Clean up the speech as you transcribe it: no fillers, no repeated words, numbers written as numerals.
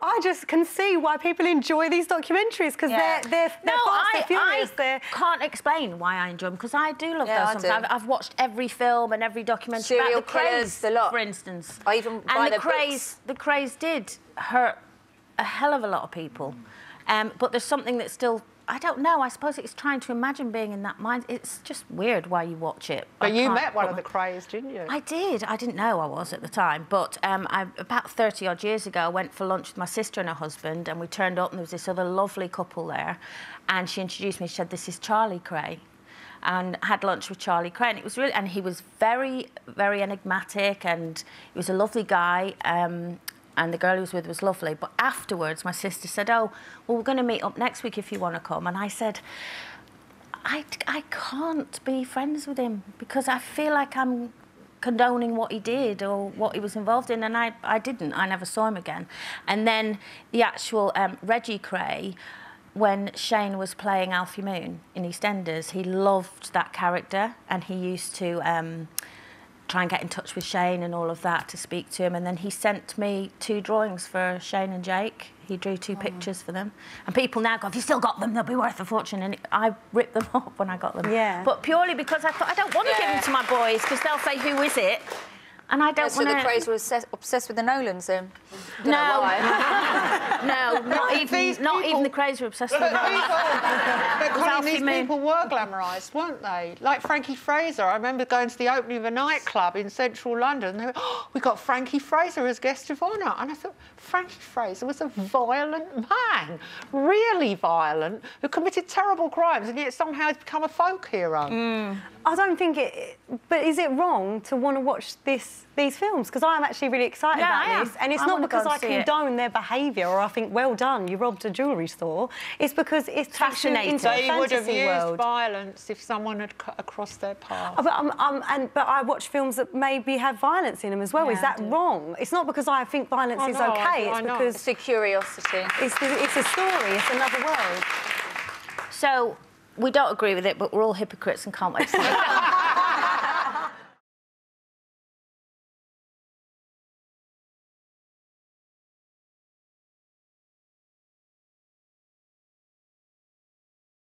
I just can see why people enjoy these documentaries, because they're fast, they're furious. I can't explain why I enjoy them, because I do love those songs. I've watched every film and every documentary about the Krays, for instance. I even buy their books. The Krays did hurt a hell of a lot of people. But there's something that still... I don't know. I suppose it's trying to imagine being in that mind. It's just weird why you watch it. But you met one of the Krays, didn't you? I did. I didn't know I was at the time. But about 30-odd years ago, I went for lunch with my sister and her husband, and we turned up, and there was this other lovely couple there. And she introduced me. She said, "This is Charlie Kray." And had lunch with Charlie Kray. And it was really... And he was very, very enigmatic, and he was a lovely guy. And the girl he was with was lovely. But afterwards, my sister said, "Oh, well, we're going to meet up next week if you want to come." And I said, I can't be friends with him, because I feel like I'm condoning what he did or what he was involved in, and I didn't. I never saw him again. And then the actual Reggie Kray, when Shane was playing Alfie Moon in EastEnders, he loved that character, and he used to... try and get in touch with Shane and all of that to speak to him, and then he sent me 2 drawings for Shane and Jake. He drew 2 pictures for them, and people now go, "Have you still got them? They'll be worth a fortune." And I ripped them up when I got them. Yeah. But purely because I thought, I don't want to give them to my boys, because they'll say, "Who is it?" And I don't want to... So the Krays were obsessed with the Nolans, then? No, no, not even the Krays were obsessed with the Nolans. But Coleen, these people were glamorised, weren't they? Like Frankie Fraser. I remember going to the opening of a nightclub in central London, and they were, "Oh, we got Frankie Fraser as guest of honour." And I thought, Frankie Fraser was a violent man, really violent, who committed terrible crimes, and yet somehow has become a folk hero. I don't think it... But is it wrong to want to watch these films? Because I'm actually really excited about this. And it's not because I condone their behaviour or I think, well done, you robbed a jewellery store. It's because it's fascinating. So you would have used violence if someone had cut across their path. But I watch films that maybe have violence in them as well. Is that wrong? It's not because I think violence is OK. It's because... It's a curiosity. It's a story. It's another world. So... we don't agree with it, but we're all hypocrites and can't wait to see it.